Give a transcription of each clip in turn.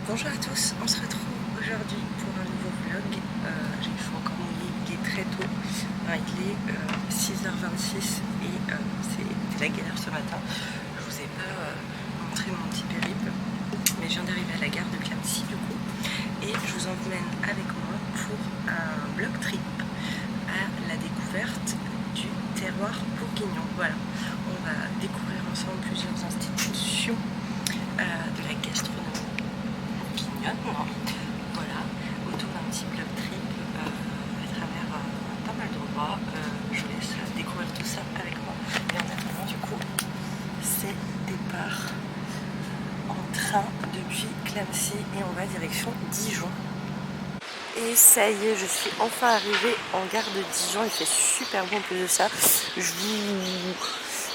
Bonjour à tous, on se retrouve aujourd'hui pour un nouveau vlog. J'ai fait encore mon lit, il est très tôt. Il est 6h26 et c'était la galère ce matin. Je vous ai pas montré mon petit périple, mais je viens d'arriver à la gare de Clamecy du coup. Et je vous emmène avec moi pour un blog trip à la découverte du terroir bourguignon. Voilà, on va découvrir ensemble plusieurs institutions de la gastronomie. Voilà, autour d'un petit blog trip à travers pas mal d'endroits. Je vous laisse découvrir tout ça avec moi. Et en attendant, du coup, c'est départ en train depuis Clamecy et on va direction Dijon. Et ça y est, je suis enfin arrivée en gare de Dijon. Il fait super bon en plus de ça.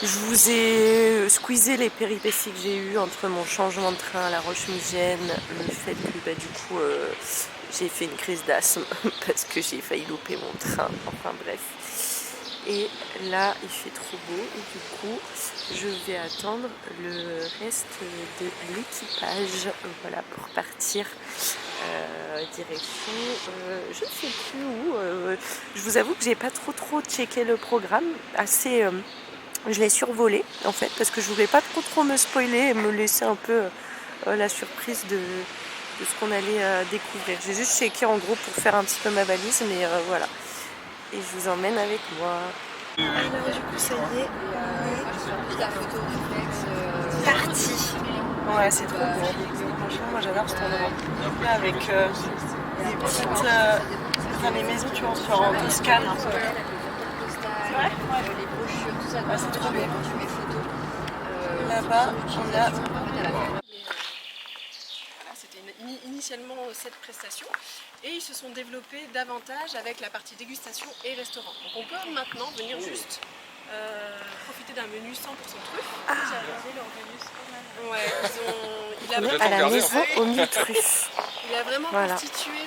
Je vous ai squeezé les péripéties que j'ai eues entre mon changement de train à La Roche-Migène, le fait que du coup j'ai fait une crise d'asthme parce que j'ai failli louper mon train, enfin bref. Et là il fait trop beau et du coup je vais attendre le reste de l'équipage, voilà, pour partir direction, je ne sais plus où. Je vous avoue que j'ai pas trop checké le programme, assez... je l'ai survolé en fait parce que je voulais pas trop me spoiler et me laisser un peu la surprise de ce qu'on allait découvrir. J'ai juste checké en gros pour faire un petit peu ma valise, mais voilà. Et je vous emmène avec moi. Alors du coup ça y est, on est parti. Ouais, c'est trop beau. Franchement moi j'adore cet endroit. Là avec des petites... enfin, les maisons tu vois, on se fait en Toscane un peu. C'est vrai? Ouais, c'est trop bien. Là-bas, on a... Voilà, c'était initialement cette prestation et ils se sont développés davantage avec la partie dégustation et restaurant. Donc on peut maintenant venir juste profiter d'un menu 100% truffe. Ah. J'ai regardé leur menu, c'est pas mal. Ouais, il a à la maison aux 1000 truffes. Il a vraiment constitué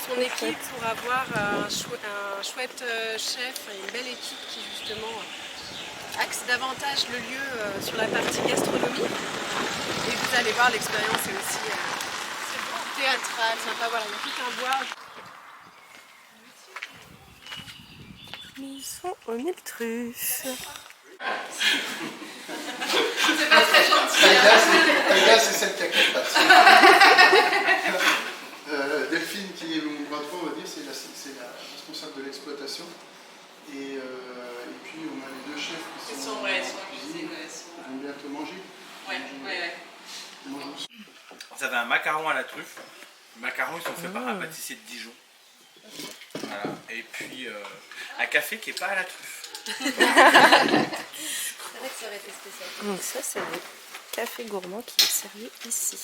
son équipe pour avoir un chouette chef et une belle équipe qui justement axe davantage le lieu sur la partie gastronomie. Et vous allez voir, l'expérience est aussi théâtrale, sympa, voilà, il y a tout un bois. Maison aux 1000 truffes. C'est pas très gentil. Taïga, c'est celle qui a quatre pattes. Delphine, qui est mon bras droit, on va dire, c'est la responsable de l'exploitation. Et puis on a les deux chefs qui sont en cuisine. Ils vont bientôt manger. Ouais. Vous avez un macaron à la truffe. Les macarons, ils sont faits par un pâtissier de Dijon. Voilà. Et puis un café qui n'est pas à la truffe. C'est vrai que ça aurait été spécial. Donc ça c'est le café gourmand qui est servi ici.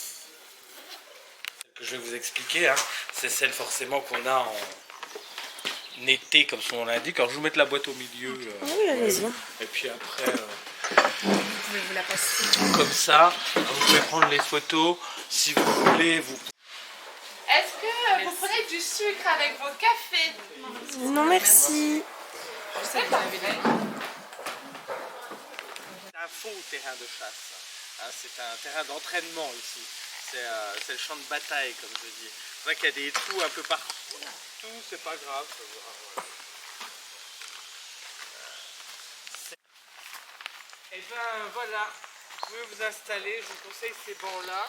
Que je vais vous expliquer, hein, c'est celle forcément qu'on a en été comme son nom l'indique. Alors je vais vous mettre la boîte au milieu. Oui, allez-y. Et puis après, Vous pouvez vous la passer. comme ça, vous pouvez prendre les photos. Si vous voulez, vous... Est-ce que vous prenez du sucre avec vos cafés? Non merci. C'est un faux terrain de chasse. Hein, c'est un terrain d'entraînement ici. C'est le champ de bataille, comme je dis. C'est vrai qu'il y a des trous un peu partout. C'est pas grave. Et ben voilà, vous pouvez vous installer. Je vous conseille ces bancs-là.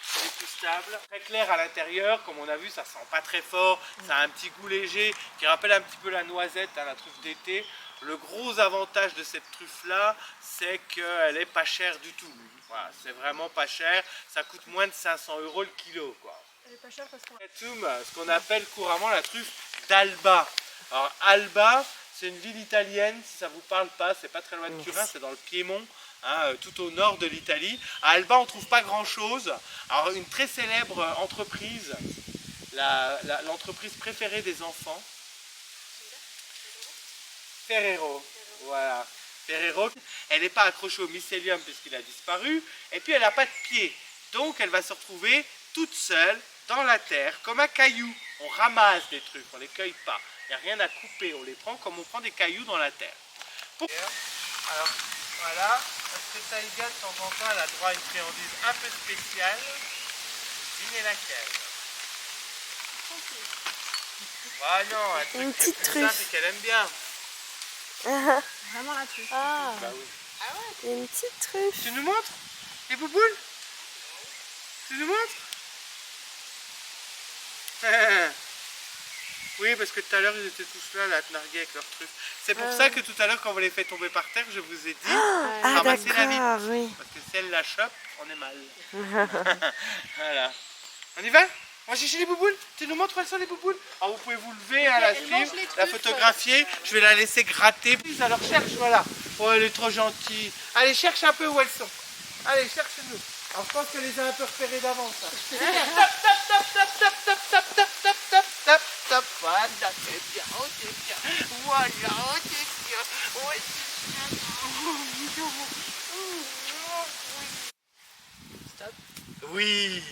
C'est plus stable. Très clair à l'intérieur, comme on a vu, ça sent pas très fort. Ça a un petit goût léger qui rappelle un petit peu la noisette, hein, la truffe d'été. Le gros avantage de cette truffe-là, c'est qu'elle est pas chère du tout. Voilà, c'est vraiment pas cher. Ça coûte moins de 500 € le kilo, quoi. Elle est pas chère parce qu'on... Ce qu'on appelle couramment la truffe d'Alba. Alors Alba, c'est une ville italienne, si ça vous parle pas, c'est pas très loin de Turin, c'est dans le Piémont. Hein, tout au nord de l'Italie. À Alba, on ne trouve pas grand-chose. Alors, une très célèbre entreprise, l'entreprise préférée des enfants, Ferrero. Voilà. Ferrero, elle n'est pas accrochée au mycélium puisqu'il a disparu. Et puis, elle n'a pas de pied. Donc, elle va se retrouver toute seule dans la terre, comme un caillou. On ramasse des trucs, on ne les cueille pas. Il n'y a rien à couper, on les prend comme on prend des cailloux dans la terre. Alors, voilà. Parce que Taïga, de temps en temps, elle a droit à une friandise un peu spéciale. devinez laquelle. Ah non, un truc Une petite qui est plus simple truffe. et qu'elle aime bien. Vraiment la truffe. Ah, Bah oui. une petite truffe. Tu nous montres les bouboules? Tu nous montres? Oui, parce que tout à l'heure ils étaient tous là, à te narguer avec leurs truffes. C'est pour ça que tout à l'heure, quand on les fait tomber par terre, je vous ai dit Ah ramassez la vitre. d'accord, oui. Parce que si elle la chope, on est mal. Voilà. On y va? On va chercher les bouboules? Tu nous montres où elles sont les bouboules? Alors vous pouvez vous lever, la Elle suivre, mange les la truffes. photographier. Je vais la laisser gratter. Alors cherche, voilà. Oh, elle est trop gentille. Allez, cherche un peu où elles sont. Allez, cherche-nous. Alors je pense qu'elle les a un peu repérées d'avance. Hein. Top. Voilà, c'est bien. Oh, c'est bien. Voilà, oh, c'est bien. Oh, c'est bien. Oui,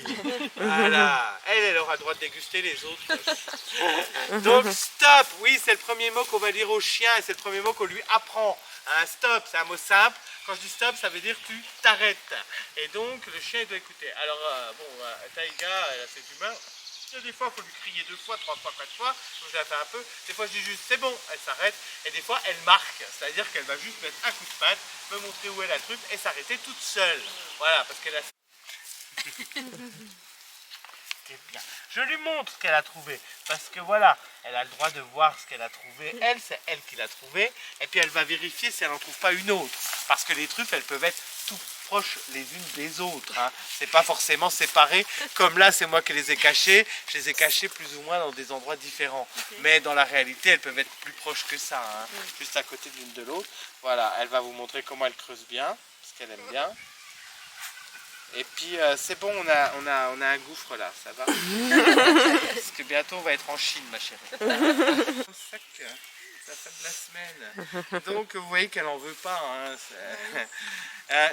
voilà, elle aura le droit de déguster les autres. Donc stop, oui, c'est le premier mot qu'on va dire au chien et c'est le premier mot qu'on lui apprend. Un stop, c'est un mot simple. Quand je dis stop, ça veut dire tu t'arrêtes. Et donc le chien il doit écouter. Alors Taïga, elle a ses humeurs. Des fois, il faut lui crier 2 fois, 3 fois, 4 fois. Donc je la fais un peu. Des fois, je dis juste c'est bon, elle s'arrête. Et des fois, elle marque. C'est-à-dire qu'elle va juste mettre un coup de patte, me montrer où est la truffe et s'arrêter toute seule. Voilà, parce qu'elle a... Bien. Je lui montre ce qu'elle a trouvé parce que voilà, elle a le droit de voir ce qu'elle a trouvé. Elle, c'est elle qui l'a trouvé et puis elle va vérifier si elle n'en trouve pas une autre parce que les truffes, elles peuvent être tout proches les unes des autres. Hein. C'est pas forcément séparé comme là, c'est moi qui les ai cachées. Je les ai cachées plus ou moins dans des endroits différents. Mais dans la réalité, elles peuvent être plus proches que ça, hein, juste à côté l'une de l'autre. Voilà, elle va vous montrer comment elle creuse bien parce qu'elle aime bien. Et puis c'est bon, on a un gouffre là, ça va. Parce que bientôt on va être en Chine, ma chérie. Sac, ça fait de la semaine. Donc vous voyez qu'elle en veut pas. Hein,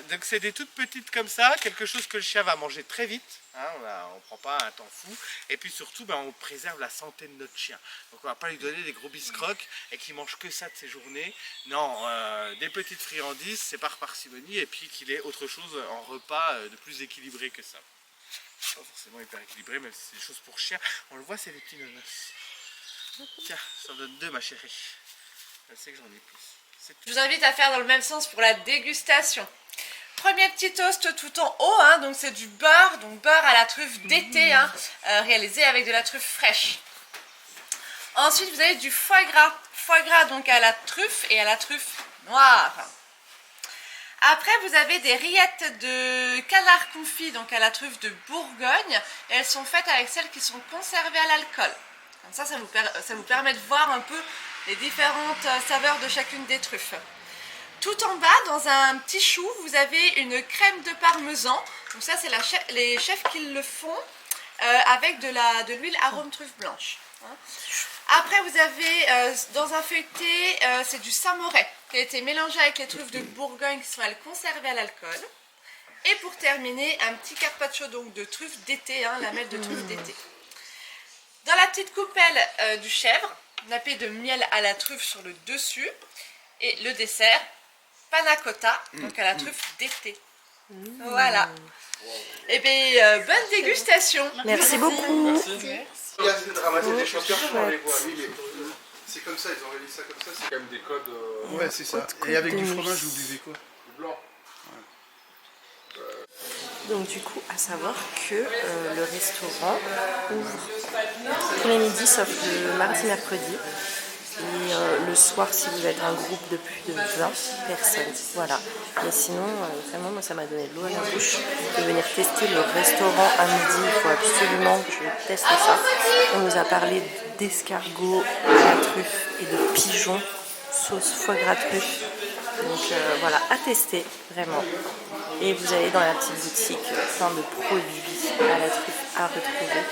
donc c'est des toutes petites comme ça, quelque chose que le chien va manger très vite. Hein, on ne prend pas un temps fou. Et puis surtout, on préserve la santé de notre chien. Donc on ne va pas lui donner des gros biscrocs et qu'il mange que ça de ses journées. Non, des petites friandises, c'est par parcimonie et puis qu'il ait autre chose en repas de plus équilibré que ça. Pas forcément hyper équilibré, même si c'est des choses pour chien. On le voit, c'est des petits nonos. Tiens, j'en donne 2, ma chérie. Elle sait que j'en ai plus. Je vous invite à faire dans le même sens pour la dégustation. Premier petit toast tout en haut, hein, donc c'est du beurre, donc beurre à la truffe d'été, hein, réalisé avec de la truffe fraîche. Ensuite vous avez du foie gras donc à la truffe et à la truffe noire. Après vous avez des rillettes de canard confit donc à la truffe de Bourgogne, et elles sont faites avec celles qui sont conservées à l'alcool. Comme ça vous permet de voir un peu les différentes saveurs de chacune des truffes. Tout en bas, dans un petit chou, vous avez une crème de parmesan. Donc ça, c'est les chefs qui le font avec de l'huile arôme truffe blanche. Après, vous avez dans un feuilleté, c'est du samouraï qui a été mélangé avec les truffes de Bourgogne qui sont conservées à l'alcool. Et pour terminer, un petit carpaccio donc de truffes d'été, hein, lamelles de truffes d'été. Dans la petite coupelle du chèvre, nappé de miel à la truffe sur le dessus. Et le dessert, panna cotta, donc à la truffe d'été. Voilà. Et bien, bonne dégustation. Merci beaucoup. Regarde, c'est de ramasser des chanteurs pour les voix. Oui, mais c'est comme ça, ils ont réalisé ça comme ça. C'est Quand même des codes Ouais, c'est ça. Et avec du fromage, vous buvez quoi? blancs. Donc du coup, à savoir que le restaurant ouvre tous les midis sauf le mardi, mercredi. Et le soir, si vous êtes un groupe de plus de 20 personnes, voilà. Mais sinon, vraiment, moi, ça m'a donné de l'eau à la bouche de venir tester le restaurant à midi. Il faut absolument que je teste ça. On nous a parlé d'escargots à la truffe et de pigeons sauce foie gras truffe. Donc voilà, à tester, vraiment. Et vous allez dans la petite boutique, plein de produits à la truffe à retrouver.